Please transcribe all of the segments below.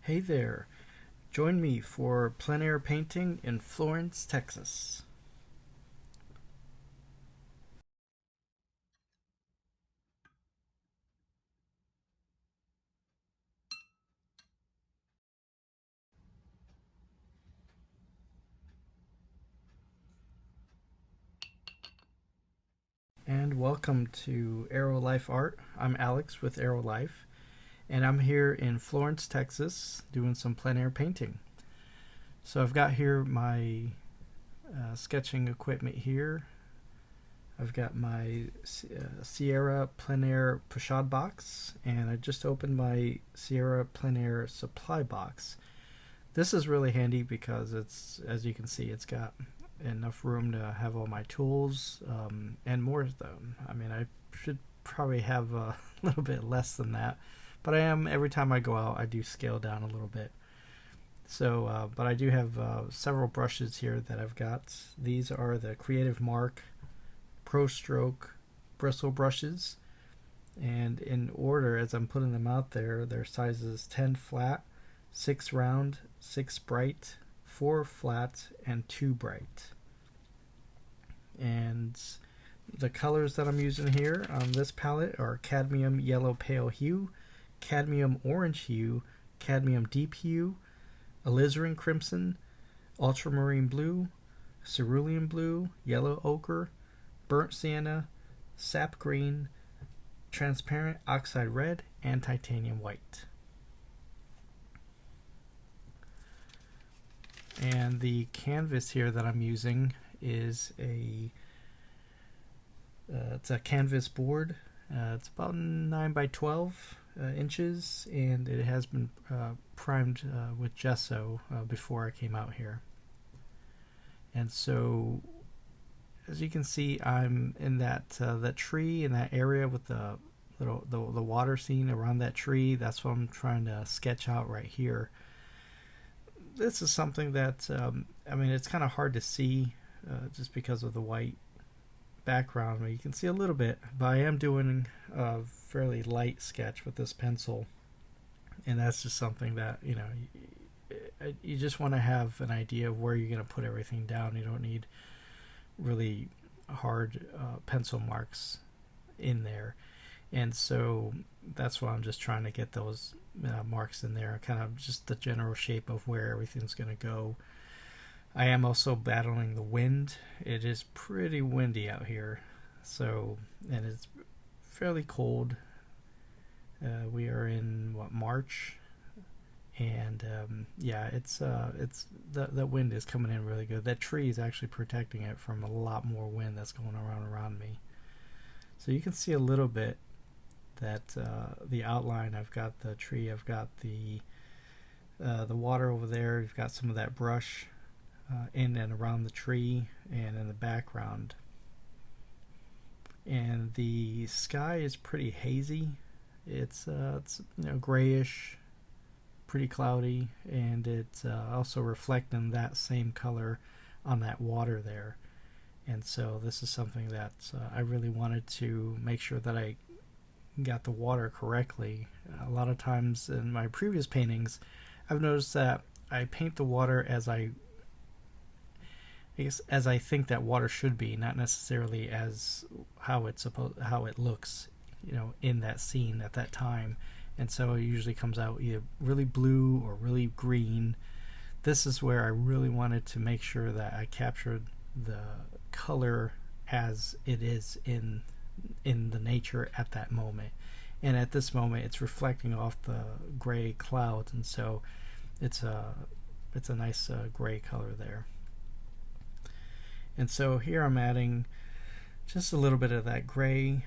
Hey there, join me for plein air painting in Florence, Texas. And welcome to ArroLyfe Art. I'm Alex with ArroLyfe, and I'm here in Florence, Texas, doing some plein air painting. So I've got here my sketching equipment here. I've got my Sierra plein air pochade box, and I just opened my Sierra plein air supply box. This is really handy because it's, as you can see, it's got enough room to have all my tools and more of them. I mean, I should probably have a little bit less than that, but every time I go out, I do scale down a little bit. So, but I do have several brushes here that I've got. These are the Creative Mark Pro Stroke bristle brushes, and in order as I'm putting them out there, their sizes 10 flat, 6 round, 6 bright, 4 flat, and 2 bright. And the colors that I'm using here on this palette are Cadmium Yellow Pale Hue, Cadmium Orange Hue, Cadmium Deep Hue, Alizarin Crimson, Ultramarine Blue, Cerulean Blue, Yellow Ochre, Burnt Sienna, Sap Green, Transparent Oxide Red, and Titanium White. And the canvas here that I'm using is it's a canvas board. It's about 9 by 12 inches, and it has been primed with gesso before I came out here. And so, as you can see, I'm in that tree in that area with the water scene around that tree. That's what I'm trying to sketch out right here. This is something that I mean, it's kind of hard to see just because of the white background. You can see a little bit, but I am doing a fairly light sketch with this pencil, and that's just something that, you know, you just want to have an idea of where you're going to put everything down. You don't need really hard pencil marks in there, and so that's why I'm just trying to get those marks in there, kind of just the general shape of where everything's going to go. I am also battling the wind. It is pretty windy out here, so, and it's fairly cold. We are in March, and yeah, it's the wind is coming in really good. That tree is actually protecting it from a lot more wind that's going around me. So you can see a little bit that the outline. I've got the tree, I've got the water over there, you've got some of that brush in and around the tree and in the background. And the sky is pretty hazy. It's you know, grayish, pretty cloudy, and it's also reflecting that same color on that water there. And so this is something that I really wanted to make sure that I got the water correctly. A lot of times in my previous paintings, I've noticed that I paint the water as I think that water should be, not necessarily as how it looks, you know, in that scene at that time. And so it usually comes out either really blue or really green. This is where I really wanted to make sure that I captured the color as it is in the nature at that moment. And at this moment, it's reflecting off the gray clouds, and so it's a nice gray color there. And so here I'm adding just a little bit of that gray.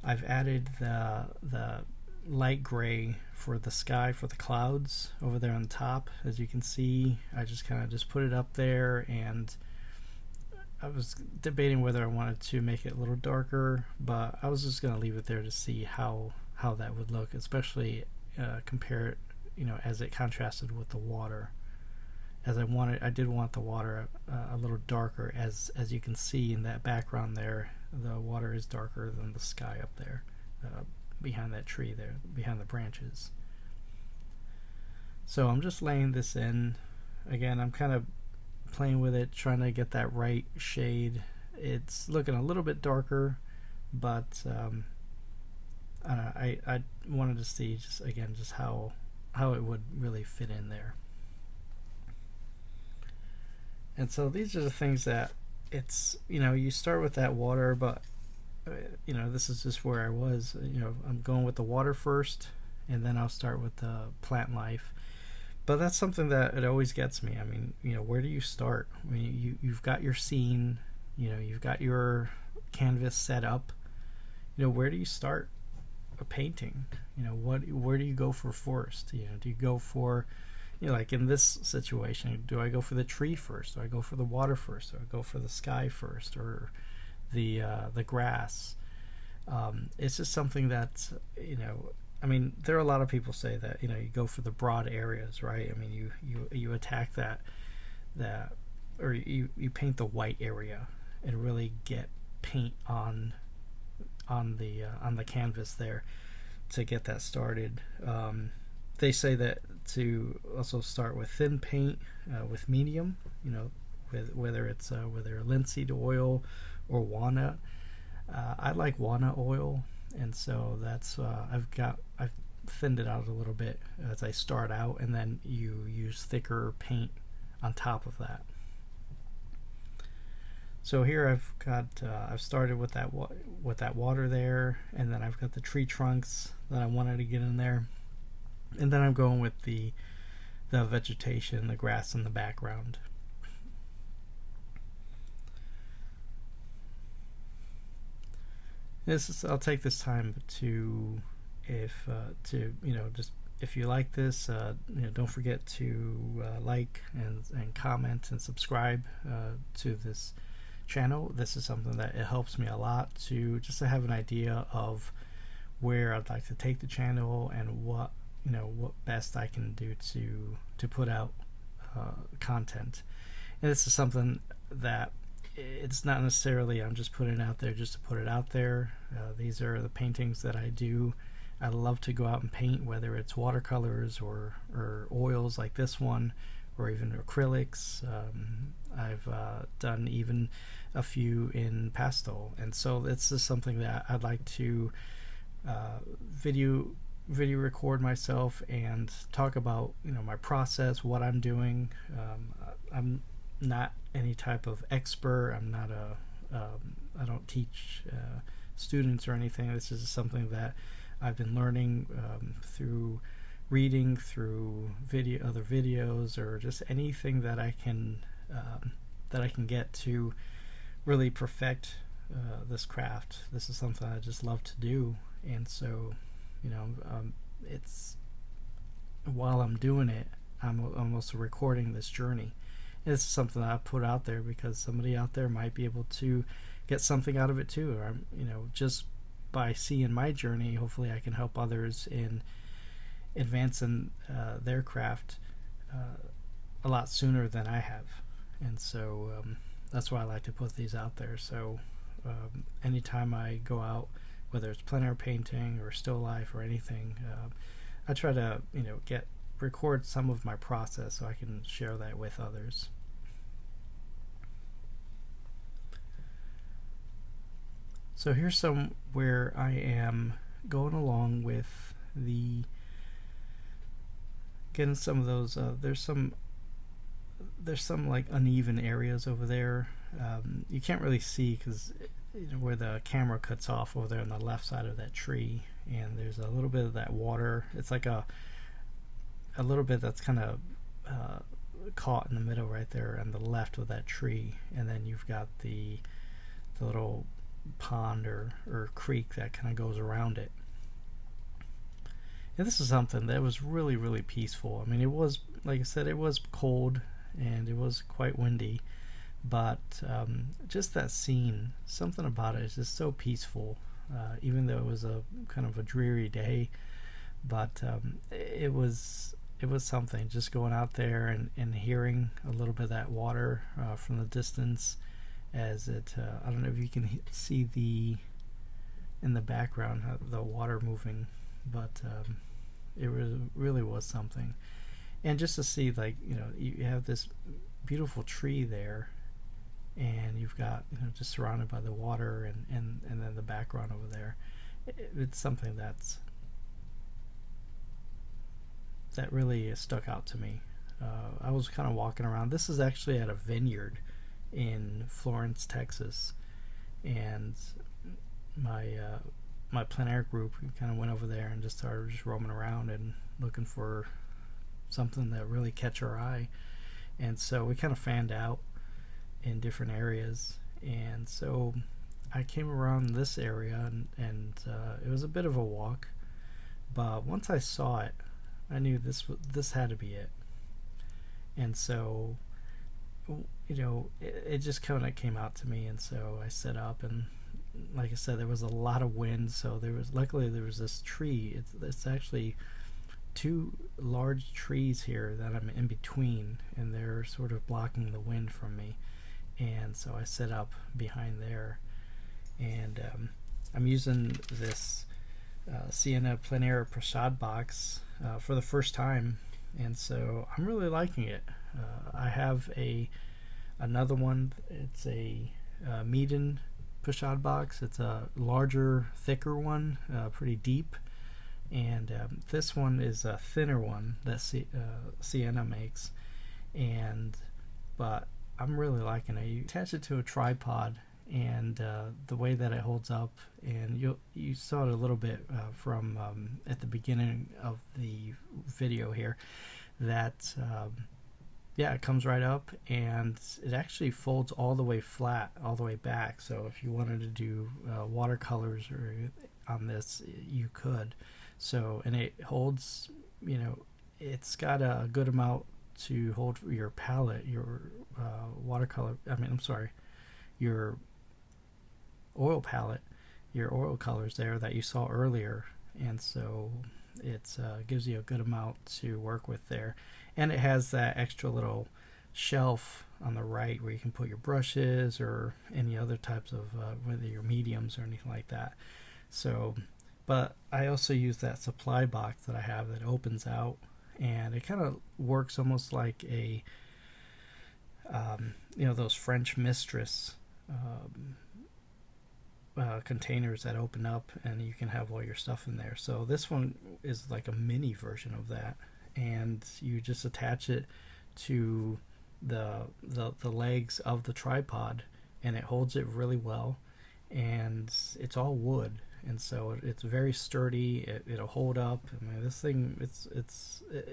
I've added the light gray for the sky, for the clouds over there on top. As you can see, I just kind of just put it up there, and I was debating whether I wanted to make it a little darker, but I was just going to leave it there to see how that would look, especially compare it, you know, as it contrasted with the water. As I did want the water a little darker. As you can see in that background there, the water is darker than the sky up there, behind that tree there, behind the branches. So I'm just laying this in. Again, I'm kind of playing with it, trying to get that right shade. It's looking a little bit darker, but I wanted to see just how it would really fit in there. And so these are the things that it's, you start with that water, but this is just where I was. I'm going with the water first, and then I'll start with the plant life. But that's something that it always gets me. I mean, where do you start? I mean, you've got your scene, you've got your canvas set up. Where do you start a painting? Where do you go for first? Do you go for, like in this situation, do I go for the tree first? Do I go for the water first? Do I go for the sky first, or the grass? It's just something that I mean, there are a lot of people say that you go for the broad areas, right? I mean, you attack that or you paint the white area and really get paint on the canvas there to get that started. They say that to also start with thin paint with medium, with whether linseed oil or walnut. I like walnut oil, and so that's I've thinned it out a little bit as I start out, and then you use thicker paint on top of that. So here I've started with that water there, and then I've got the tree trunks that I wanted to get in there, and then I'm going with the vegetation, the grass in the background. I'll take this time to just if you like this, don't forget to like and comment and subscribe to this channel. This is something that it helps me a lot to have an idea of where I'd like to take the channel and what best I can do to put out content. And this is something that it's not necessarily I'm just putting it out there just to put it out there. These are the paintings that I do. I love to go out and paint, whether it's watercolors or oils like this one, or even acrylics. I've done even a few in pastel, and so this is something that I'd like to video record myself and talk about my process, what I'm doing. I'm not any type of expert. I'm not I don't teach students or anything. This is something that I've been learning through reading, through other videos, or just anything that I can get to really perfect this craft. This is something I just love to do, and so it's while I'm doing it, I'm also recording this journey. It's something that I put out there because somebody out there might be able to get something out of it too. Or just by seeing my journey, hopefully I can help others in advancing their craft a lot sooner than I have. And so that's why I like to put these out there. So anytime I go out, whether it's plein air painting or still life or anything, I try to record some of my process so I can share that with others. So here's some where I am going along with getting some of those. There's some like uneven areas over there. You can't really see because where the camera cuts off over there on the left side of that tree, and there's a little bit of that water. It's like a little bit that's kind of caught in the middle right there on the left of that tree, and then you've got the little pond or creek that kind of goes around it. And this is something that was really, really peaceful. I mean, it was, like I said, it was cold and it was quite windy, but just that scene, something about it is just so peaceful, even though it was a kind of a dreary day. But it was something, just going out there and hearing a little bit of that water from the distance as it I don't know if you can see in the background the water moving, but it really was something. And just to see, like, you have this beautiful tree there, and you've got, just surrounded by the water, and then the background over there. It's something that really stuck out to me. I was kind of walking around. This is actually at a vineyard in Florence, Texas, and my Plein Air group, we kind of went over there and just started just roaming around and looking for something that really catch our eye. And so we kind of fanned out in different areas, and so I came around this area, and it was a bit of a walk, but once I saw it, I knew this had to be it. And so, it just kind of came out to me, and so I set up, and like I said, there was a lot of wind, so luckily there was this tree. It's actually two large trees here that I'm in between, and they're sort of blocking the wind from me. And so I set up behind there, and I'm using this Sienna Plein Air Prasad box for the first time, and so I'm really liking it. I have another one. It's a Meaden Prasad box. It's a larger, thicker one, pretty deep, and this one is a thinner one that Sienna makes, but I'm really liking it. You attach it to a tripod, and the way that it holds up, and you saw it a little bit from at the beginning of the video here, that it comes right up, and it actually folds all the way flat, all the way back. So if you wanted to do watercolors or on this, you could. So, and it holds, it's got a good amount to hold your palette, your your oil palette, your oil colors there that you saw earlier. And so it gives you a good amount to work with there. And it has that extra little shelf on the right where you can put your brushes or any other types of, whether your mediums or anything like that. So, but I also use that supply box that I have that opens out, and it kind of works almost like a, those French mistress containers that open up, and you can have all your stuff in there. So this one is like a mini version of that, and you just attach it to the legs of the tripod, and it holds it really well, and it's all wood, and so it's very sturdy. It'll hold up. I mean, this thing,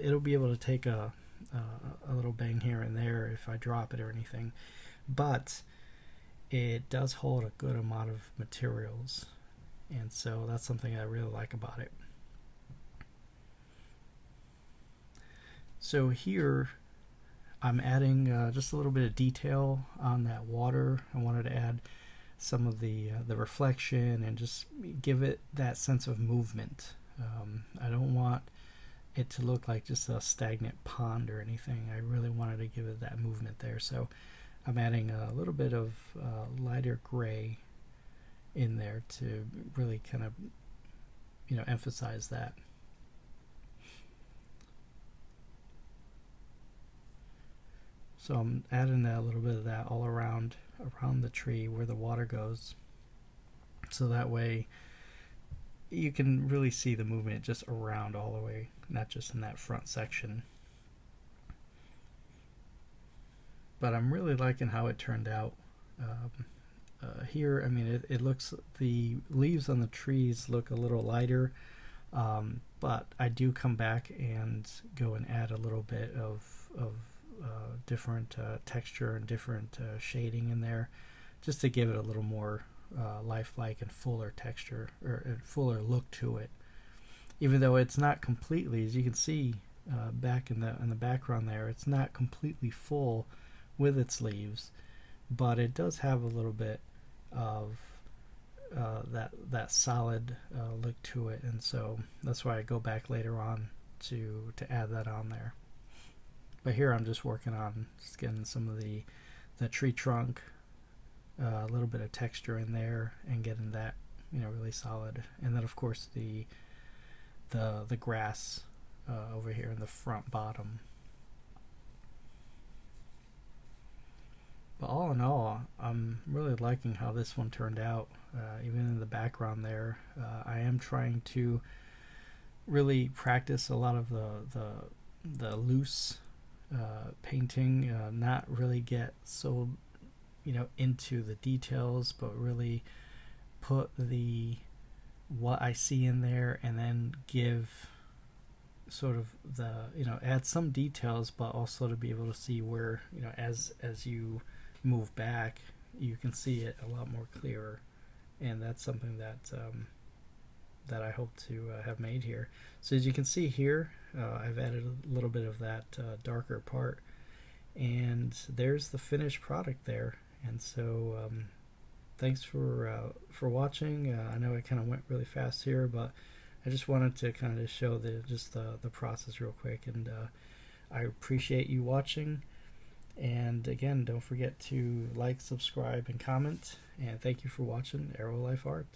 it'll be able to take a little bang here and there if I drop it or anything, but it does hold a good amount of materials, and so that's something I really like about it. So here I'm adding just a little bit of detail on that water. I wanted to add some of the reflection and just give it that sense of movement. I don't want it to look like just a stagnant pond or anything. I really wanted to give it that movement there. So I'm adding a little bit of lighter gray in there to really kind of, emphasize that. So I'm adding a little bit of that all around the tree where the water goes. So that way you can really see the movement just around all the way, not just in that front section. But I'm really liking how it turned out. Here, I mean, it looks, the leaves on the trees look a little lighter, but I do come back and go and add a little bit of different texture and different shading in there, just to give it a little more lifelike and fuller texture, or fuller look to it. Even though it's not completely, as you can see back in the background there, it's not completely full with its leaves, but it does have a little bit of that solid look to it, and so that's why I go back later on to add that on there. But here I'm just working on just getting some of the tree trunk, a little bit of texture in there, and getting that really solid. And then of course the grass over here in the front bottom. But all in all, I'm really liking how this one turned out. Even in the background there, I am trying to really practice a lot of the loose painting, not really get so into the details, but really put the what I see in there, and then give sort of the add some details, but also to be able to see where as you move back, you can see it a lot more clearer, and that's something that I hope to have made here. So as you can see here, I've added a little bit of that darker part, and there's the finished product there. And so thanks for watching. I know I kind of went really fast here, but I just wanted to kind of show the process real quick, and I appreciate you watching. And again, don't forget to like, subscribe, and comment. And thank you for watching ArroLyfe Art.